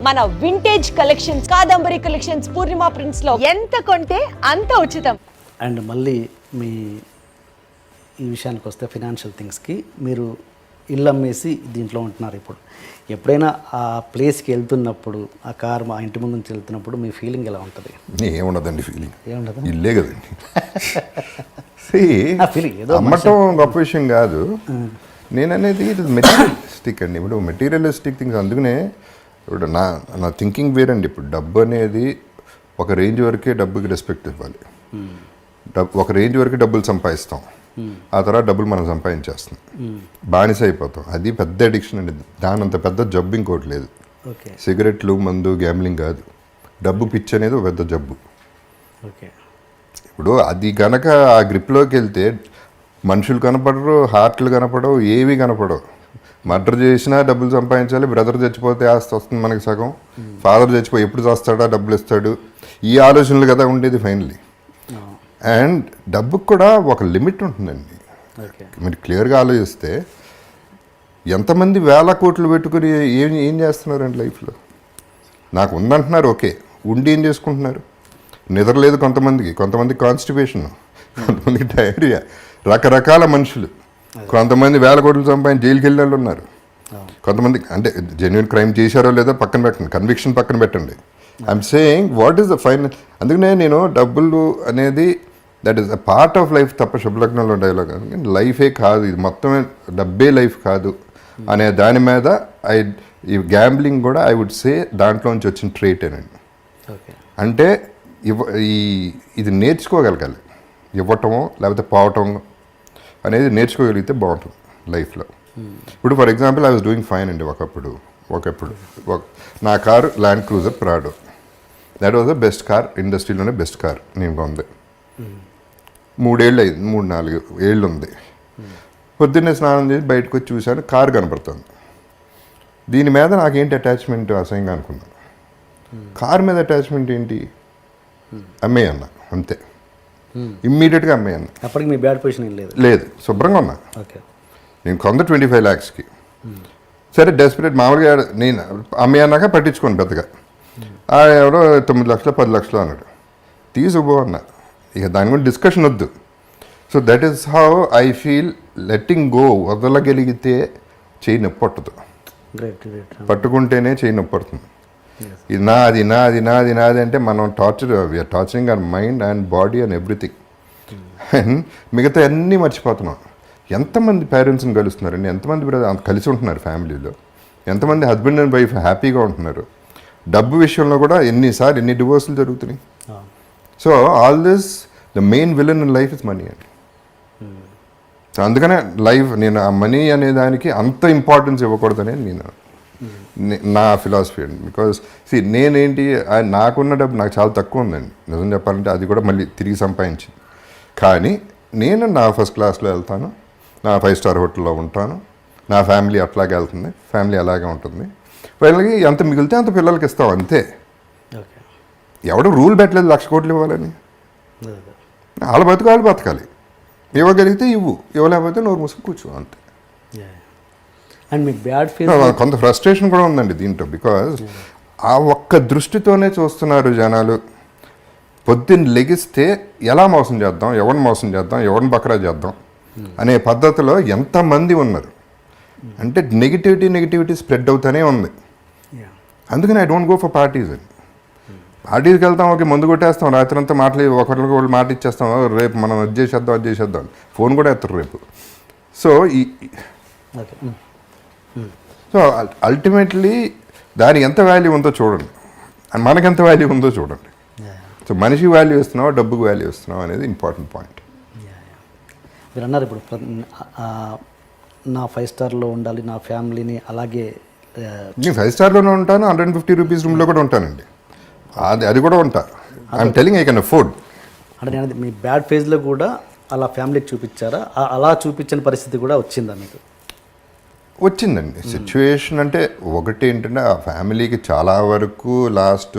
మన vintage collections, Kadambari collections, పూర్ణిమ prints లో ఎంత కొంటే అంత ఉచితం. అండ్ మళ్ళీ మీ ఈ విషయానికి వస్తే ఫినాన్షియల్ థింగ్స్కి మీరు ఇల్లు అమ్మేసి దీంట్లో ఉంటున్నారు. ఇప్పుడు ఎప్పుడైనా ఆ ప్లేస్కి వెళ్తున్నప్పుడు, ఆ కార్ మా ఇంటి ముందు నుంచి వెళ్తున్నప్పుడు మీ ఫీలింగ్ ఎలా ఉంటుంది? ఏముండదండి, ఫీలింగ్ ఏముండదు, ఇల్లే కదండి. ఫీలింగ్ ఏదో అమ్మటం గొప్ప విషయం కాదు. నేను అనేది ఇది మెటీరియలిస్టిక్ అండి. ఇప్పుడు మెటీరియలిస్టిక్ థింగ్స్, అందుకనే ఇప్పుడు నా థింకింగ్ వేరండి. ఇప్పుడు డబ్బు అనేది ఒక రేంజ్ వరకే డబ్బుకి రెస్పెక్ట్ ఇవ్వాలి. ఒక రేంజ్ వరకు డబ్బులు సంపాదిస్తాం, ఆ తర్వాత డబ్బులు మనం సంపాదించేస్తాం, బానిస అయిపోతాం. అది పెద్ద అడిక్షన్ అండి. దాని అంత పెద్ద జబ్బు ఇంకోటి లేదు. సిగరెట్లు, మందు, గ్యాంబ్లింగ్ కాదు, డబ్బు పిచ్చి అనేది ఒక పెద్ద జబ్బు. ఇప్పుడు అది కనుక ఆ గ్రిప్లోకి వెళ్తే మనుషులు కనపడరు, హార్ట్లు కనపడవు, ఏవి కనపడవు. మర్డర్ చేసినా డబ్బులు సంపాదించాలి, బ్రదర్ చచ్చిపోతే ఆస్తి వస్తుంది మనకి సగం, ఫాదర్ చచ్చిపోయి ఎప్పుడు చేస్తాడా, డబ్బులు ఇస్తాడు, ఈ ఆలోచనలు కదా ఉండేది ఫైనల్లీ. అండ్ డబ్బుకు కూడా ఒక లిమిట్ ఉంటుందండి. మీరు క్లియర్గా ఆలోచిస్తే ఎంతమంది వేల కోట్లు పెట్టుకుని ఏం చేస్తున్నారండి లైఫ్లో? నాకు ఉందంటున్నారు, ఓకే, ఉండి ఏం చేసుకుంటున్నారు? నిద్రలేదు కొంతమంది కాన్స్టిపేషన్, కొంతమంది డయేరియా, రకరకాల మనుషులు. కొంతమంది వేల కోట్లు సంపాదించి జైలుకి వెళ్ళిన వాళ్ళు ఉన్నారు. కొంతమంది అంటే జెన్యున్ క్రైమ్ చేశారో లేదో పక్కన పెట్టండి, కన్విక్షన్ పక్కన పెట్టండి. I'm saying what is the final. అందుకనే నేను డబ్బులు అనేది that is a part of life తప్ప, శుభలగ్నంలో డైలాగ్ లైఫే కాదు, ఇది మొత్తమే డబ్బే లైఫ్ కాదు అనే దాని మీద ఈ గ్యాంబ్లింగ్ కూడా ఐ వుడ్ సే దాంట్లోంచి వచ్చిన ట్రేటేనండి. అంటే ఇది నేర్చుకోగలగాలి, ఇవ్వటమో లేకపోతే పోవటం అనేది నేర్చుకోగలిగితే బాగుంటుంది లైఫ్లో. ఇప్పుడు for example I was doing fine అండి. ఒకప్పుడు నా car Land Cruiser Prado. That was the best car, ఇండస్ట్రీలోనే బెస్ట్ కార్ నేను కొంది. 3 ఏళ్ళు అయింది, 3-4 ఏళ్ళు ఉంది. పొద్దున్నే స్నానం చేసి బయటకు వచ్చి చూశాను, కారు కనపడుతుంది. దీని మీద నాకేంటి అటాచ్మెంట్ అసహ్యంగా అనుకున్నాను. కారు మీద అటాచ్మెంట్ ఏంటి? అమ్మేయన్న అంతే, ఇమ్మీడియట్గా అమ్మేయన్న. అప్పటికి మీ బ్యాడ్ పొజిషన్ లేదు, శుభ్రంగా ఉన్నా. నేను కొంత 25 lakhsకి. సరే డెస్పరేట్ మామూలుగా నేను అమ్మేయన్నాక పట్టించుకోను పెద్దగా. ఎవరో 9 లక్షలు 10 లక్షలు అన్నాడు, తీసుకుపో అన్నా. ఇక దాని గురించి డిస్కషన్ వద్దు. So that is how I feel. Letting go, వదలగలిగితే చేయి నొప్పి పట్టదు, పట్టుకుంటేనే చేయి నొప్పి పడుతుంది. ఇది నాది అంటే మనం we are torturing our mind and body and everything. And మిగతా అన్నీ మర్చిపోతున్నాం. ఎంతమంది పేరెంట్స్ని కలుస్తున్నారండి, ఎంతమంది కలిసి ఉంటున్నారు ఫ్యామిలీలో, ఎంతమంది హస్బెండ్ అండ్ వైఫ్ హ్యాపీగా ఉంటున్నారు. డబ్బు విషయంలో కూడా ఎన్ని డివోర్సులు జరుగుతున్నాయి. So all this the main villain in life is money అండి. సో అందుకనే నేను ఆ మనీ అనే దానికి అంత ఇంపార్టెన్స్ ఇవ్వకూడదనే నా ఫిలాసఫీ అండి. బికాజ్ నేనేంటి, నాకున్న డబ్బు నాకు చాలా తక్కువ ఉందండి నిజం చెప్పాలంటే. అది కూడా మళ్ళీ తిరిగి సంపాదించింది. కానీ నేను నా ఫస్ట్ క్లాస్లో వెళ్తాను, నా 5-star హోటల్లో ఉంటాను, నా ఫ్యామిలీ అట్లాగే వెళ్తుంది, ఫ్యామిలీ అలాగే ఉంటుంది. వాళ్ళకి ఎంత మిగిలితే అంత పిల్లలకి ఇస్తాం అంతే. ఎవడు రూల్ పెట్టలేదు 1,00,000 కోట్లు ఇవ్వాలని. వాళ్ళ బతకాలి. ఇవ్వగలిగితే ఇవ్వలేకపోతే నోరు మూసుకు కూర్చో అంతే. అండ్ మీకు బ్యాడ్ ఫీల్, కొంత ఫ్రస్ట్రేషన్ కూడా ఉందండి దీంట్లో. బికాజ్ ఆ ఒక్క దృష్టితోనే చూస్తున్నారు జనాలు. పొద్దున్న లెగిస్తే ఎలా మోసం చేద్దాం, ఎవరిని బకరా చేద్దాం అనే పద్ధతిలో ఎంతమంది ఉన్నారు అంటే నెగిటివిటీ స్ప్రెడ్ అవుతూనే ఉంది. అందుకని I don't go for parties అండి. పార్టీస్కి వెళ్తాం, ఓకే, ముందు కొట్టేస్తాం, రాత్రి అంతా ఒకరికి వాళ్ళు మాట ఇచ్చేస్తాం, రేపు మనం అది చేసేద్దాం ఫోన్ కూడా ఎత్తారు రేపు. సో అల్టిమేట్లీ దానికి ఎంత వాల్యూ ఉందో చూడండి, మనకెంత వాల్యూ ఉందో చూడండి. సో మనిషి వాల్యూ ఇస్తున్నావా, డబ్బుకు వాల్యూ ఇస్తున్నావా అనేది ఇంపార్టెంట్ పాయింట్. మీరు అన్నారు ఇప్పుడు నా 5-starలో ఉండాలి, నా ఫ్యామిలీని అలాగే. నేను 5-starలోనే ఉంటాను, 150 రూపీస్ రూమ్లో కూడా ఉంటానండి. అది కూడా ఉంటా. I'm telling I can afford. అంటే నేను మీ బ్యాడ్ ఫేజ్లో కూడా అలా ఫ్యామిలీకి చూపించారా? అలా చూపించిన పరిస్థితి కూడా వచ్చిందా మీకు? వచ్చిందండి సిచ్యువేషన్. అంటే ఒకటి ఏంటంటే ఆ ఫ్యామిలీకి చాలా వరకు లాస్ట్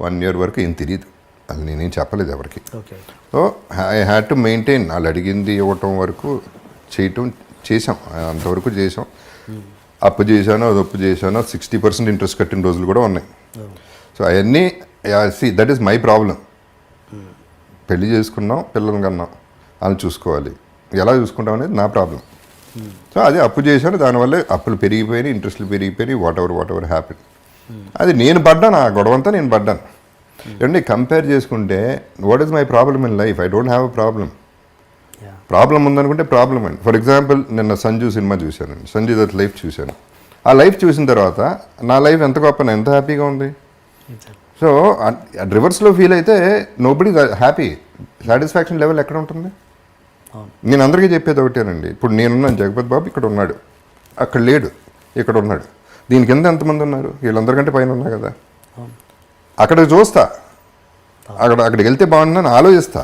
1 year వరకు ఏం తెలియదు, అది నేనేం చెప్పలేదు ఎవరికి. So I had to maintain. వాళ్ళు అడిగింది ఇవ్వటం వరకు చేసాం, అంతవరకు చేసాం. అప్పు చేశానో అది అప్పు చేశానో 60% ఇంట్రెస్ట్ కట్టిన రోజులు కూడా ఉన్నాయి. సో అవన్నీ దట్ ఈస్ మై ప్రాబ్లం. పెళ్లి చేసుకున్నాం, పిల్లలు కన్నాం, వాళ్ళని చూసుకోవాలి, ఎలా చూసుకుంటాం అనేది నా ప్రాబ్లం. సో అది అప్పు చేశాను, దానివల్ల అప్పులు పెరిగిపోయినాయి, ఇంట్రెస్ట్లు పెరిగిపోయినాయి, వాట్ ఎవర్ హ్యాపీ. అది నేను పడ్డాను, ఆ గొడవంతా నేను పడ్డాను. ఏమంటే కంపేర్ చేసుకుంటే what is my problem in life? I don't have a problem. Problem ఉందనుకుంటే ప్రాబ్లం అండి. ఫర్ ఎగ్జాంపుల్ నిన్న సంజు సినిమా చూశానండి, సంజు దత్ లైఫ్ చూశాను. ఆ లైఫ్ చూసిన తర్వాత నా లైఫ్ ఎంత గొప్ప, ఎంత హ్యాపీగా ఉంది. సో రివర్స్లో ఫీల్ అయితే నోబడి హ్యాపీ, సాటిస్ఫాక్షన్ లెవెల్ ఎక్కడ ఉంటుంది? నేను అందరికీ చెప్పేది ఒకటేనండి. ఇప్పుడు నేనున్నాను, జగపతి బాబు ఇక్కడ ఉన్నాడు, అక్కడ లేడు, ఇక్కడ ఉన్నాడు. దీని కింద ఎంతమంది ఉన్నారు? వీళ్ళందరికంటే పైన ఉన్నా కదా. అక్కడికి చూస్తా, అక్కడికి వెళ్తే బాగుందని ఆలోచిస్తా,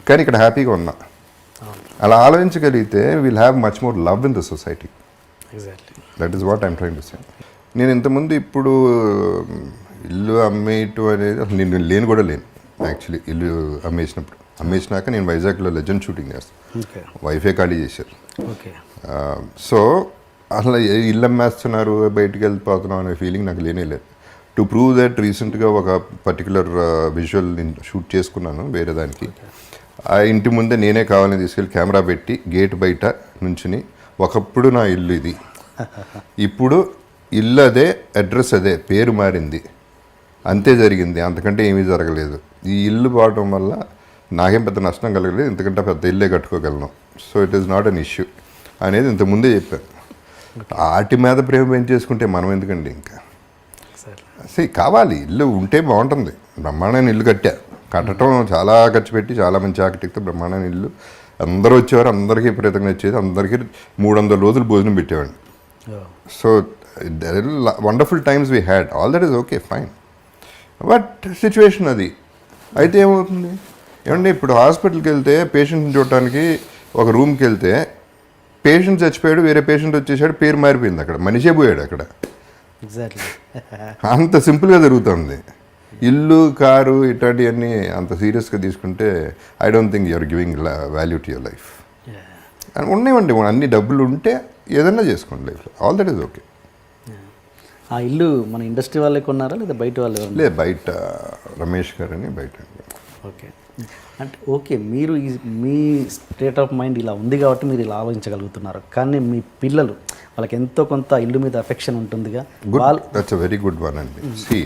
కానీ ఇక్కడ హ్యాపీగా ఉన్నా. అలా ఆలోచించగలిగితే will have much more love in the society. That is what I'm trying to say. నేను ఇంతకుముందు ఇప్పుడు ఇల్లు అమ్మేయటం అనేది అసలు నేను లేను కూడా లేను. యాక్చువల్లీ ఇల్లు అమ్మేసినాక నేను వైజాగ్లో లెజెండ్ షూటింగ్ చేస్తాను, వైఫే ఖాళీ చేశారు. సో అసలు ఇల్లు అమ్మేస్తున్నారు, బయటికి వెళ్ళిపోతున్నాం అనే ఫీలింగ్ నాకు లేనే లేదు. టు ప్రూవ్ దట్ రీసెంట్గా ఒక పర్టికులర్ విజువల్ నేను షూట్ చేసుకున్నాను వేరే దానికి. ఆ ఇంటి ముందే నేనే కావాలని తీసుకెళ్ళి కెమెరా పెట్టి గేట్ బయట నుంచుని, ఒకప్పుడు నా ఇల్లు ఇది, ఇప్పుడు ఇల్లు అదే, అడ్రస్ అదే, పేరు మారింది, అంతే జరిగింది, అంతకంటే ఏమీ జరగలేదు. ఈ ఇల్లు పోవడం వల్ల నాకేం పెద్ద నష్టం కలగలేదు, ఇంతకంటే పెద్ద ఇల్లే కట్టుకోగలను. So it is not an issue అనేది ఇంతకుముందే చెప్పాను. వాటి మీద ప్రేమ పెంచేసుకుంటే మనం ఎందుకండి ఇంకా? సరే కావాలి, ఇల్లు ఉంటే బాగుంటుంది. బ్రహ్మాండమైన ఇల్లు కట్టడం చాలా ఖర్చు పెట్టి, చాలా మంచి ఆర్కిటెక్ట్తో బ్రహ్మాండమైన ఇల్లు, అందరూ వచ్చేవారు, అందరికీ విపరీతంగా వచ్చేది, అందరికీ 300 రోజులు భోజనం పెట్టేవాడిని. So wonderful times we had, all that is okay fine. But situation అది అయితే ఏమవుతుంది ఏమంటే, ఇప్పుడు హాస్పిటల్కి వెళ్తే పేషెంట్ని చూడటానికి ఒక రూమ్కి వెళ్తే పేషెంట్ చచ్చిపోయాడు, వేరే పేషెంట్ వచ్చేసాడు, పేరు మారిపోయింది, అక్కడ మనిషే పోయాడు అక్కడ. అంత సింపుల్గా జరుగుతుంది. ఇల్లు, కారు ఇట్లాంటివన్నీ అంత సీరియస్గా తీసుకుంటే I don't think you're giving value to your life. ఉన్నాయండి, అన్ని డబ్బులు ఉంటే ఏదన్నా చేసుకోండి లైఫ్లో, ఆల్ దట్ ఈస్ ఓకే. ఆ ఇల్లు మన ఇండస్ట్రీ వాళ్ళే కొన్నారా లేదా బయట వాళ్ళు? లేదు, బయట రమేష్ గారు అని బయట. ఓకే, అంటే ఓకే, మీరు మీ స్టేట్ ఆఫ్ మైండ్ ఇలా ఉంది కాబట్టి మీరు ఇలా ఆలోచించగలుగుతున్నారు. కానీ మీ పిల్లలు, వాళ్ళకి ఎంతో కొంత ఇల్లు మీద అఫెక్షన్ ఉంటుందిగా. That's a very good one అండి. See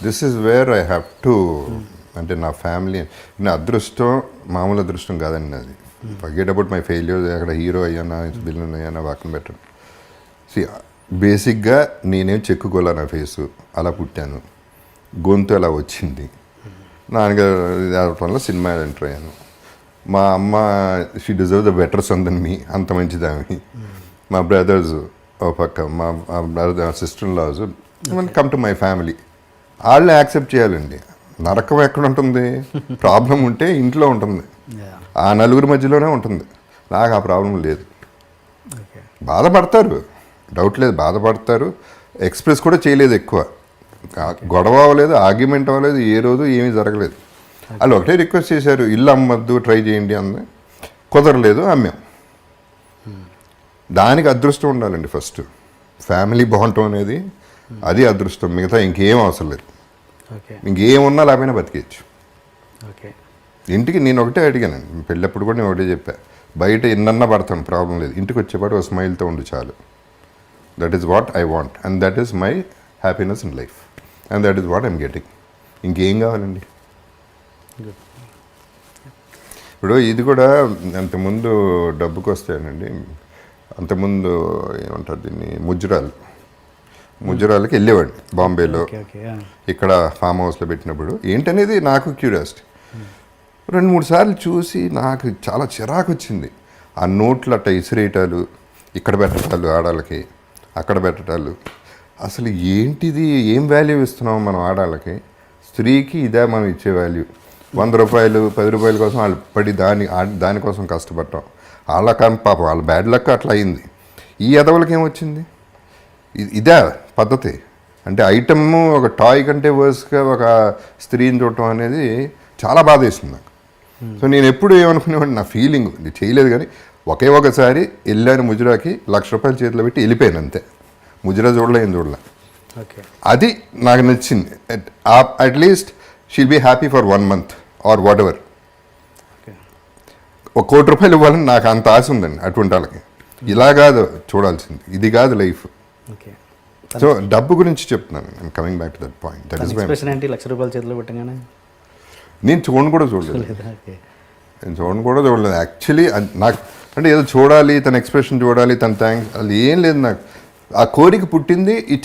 this is where I have to, అంటే నా ఫ్యామిలీ, నా అదృష్టం మామూలు అదృష్టం కాదండి అది. ఫర్గెట్ అబౌట్ మై ఫెయిల్యూర్, అక్కడ హీరో అయ్యానా, విలన్ అయ్యానా వాకం పెట్టండి. సి బేసిక్గా నేనేం చెక్కుకోలే, నా ఫేసు అలా పుట్టాను, గొంతు అలా వచ్చింది. నాన్నగారు వల్ల సినిమా ఎంటర్ అయ్యాను. మా అమ్మ she deserve the better son then me, అంత మంచిదామి. మా బ్రదర్స్ ఓ పక్క, మా brother sister in laws, come to my family, వాళ్ళని యాక్సెప్ట్ చేయాలండి. నరకం ఎక్కడ ఉంటుంది? ప్రాబ్లం ఉంటే ఇంట్లో ఉంటుంది, ఆ నలుగురి మధ్యలోనే ఉంటుంది. నాకు ఆ ప్రాబ్లం లేదు. బాధపడతారు, డౌట్ లేదు, బాధపడతారు. ఎక్స్ప్రెస్ కూడా చేయలేదు ఎక్కువ, గొడవ అవ్వలేదు, ఆర్గ్యుమెంట్ అవ్వలేదు, ఏ రోజు ఏమీ జరగలేదు. వాళ్ళు ఒకటే రిక్వెస్ట్ చేశారు, ఇల్లు అమ్మద్దు, ట్రై చేయండి అంది. కుదరలేదు, అమ్మాం. దానికి అదృష్టం ఉండాలండి ఫస్ట్. ఫ్యామిలీ బాగుంటాం అనేది అది అదృష్టం, మిగతా ఇంకేం అవసరం లేదు. ఇంకేమున్నా లేకపోయినా బతికేయచ్చు. ఇంటికి నేను ఒకటే అడిగానండి, పెళ్ళప్పుడు కూడా నేను ఒకటే చెప్పా, బయట ఎన్నన్నా పడతాను ప్రాబ్లం లేదు, ఇంటికి వచ్చేపాటు ఒక స్మైల్తో ఉండి చాలు. That is what I want and that is my happiness in life and that is what I'm getting. ఇంకేం కావాలండి? ఇప్పుడు ఇది కూడా అంతకుముందు డబ్బుకి వస్తాయనండి, అంతకుముందు ఏమంటారు దీన్ని, ముజ్జరాలకి వెళ్ళేవాడిని బాంబేలో, ఇక్కడ ఫామ్ హౌస్లో పెట్టినప్పుడు. ఏంటనేది నాకు క్యూరియాసిటీ. 2-3 సార్లు చూసి నాకు చాలా చిరాకు వచ్చింది. ఆ నోట్లు అట్ట ఇసిరేయటాలు, ఇక్కడ పెట్టటాలు, ఆడాళ్ళకి అక్కడ పెట్టటాలు. అసలు ఏంటిది? ఏం వాల్యూ ఇస్తున్నాం మనం ఆడాళ్ళకి? స్త్రీకి ఇదే మనం ఇచ్చే వాల్యూ. 100 రూపాయలు 10 రూపాయల కోసం వాళ్ళు పడి దానికోసం కష్టపడటం. వాళ్ళ పాపం వాళ్ళ బ్యాడ్ లక్ అట్లా అయింది. ఈ ఎదవలకి ఏమొచ్చింది? ఇదే పద్ధతి. అంటే ఐటమ్ ఒక టాయ్ కంటే వర్స్గా ఒక స్త్రీని చూడటం అనేది చాలా బాధ వేస్తుంది నాకు. సో నేను ఎప్పుడు ఏమనుకునేవాడిని, నా ఫీలింగ్ ఇది చేయలేదు, కానీ ఒకసారి వెళ్ళాను ముజరాకి, 1,00,000 రూపాయలు చేతిలో పెట్టి వెళ్ళిపోయాను అంతే. ముజిరా చూడలే ఏం చూడలే. ఓకే. అది నాకు నచ్చింది. At least she'll be happy for 1 month or whatever. Okay. ₹1 కోటి ఇవ్వాలని నాకు అంత ఆశ ఉందండి అటువంటి వాళ్ళకి. ఇలా కాదు చూడాల్సింది, ఇది కాదు లైఫ్. ఓకే. సో డబ్బు గురించి చెప్తున్నాను. I'm coming back to that point. That is my expression ఏంటి ₹1,00,000 చేతిలో పెట్టగానే? నేను చూడను కూడా చూడలేదు. ఓకే. నేను చూడను కూడా చూడలేదు యాక్చువల్లీ. నాకు అంటే ఏదో చూడాలి, తన ఎక్స్ప్రెషన్ చూడాలి, తన థ్యాంక్స్, అది ఏం లేదు. నాకు ఆ కోరిక పుట్టింది, ఇది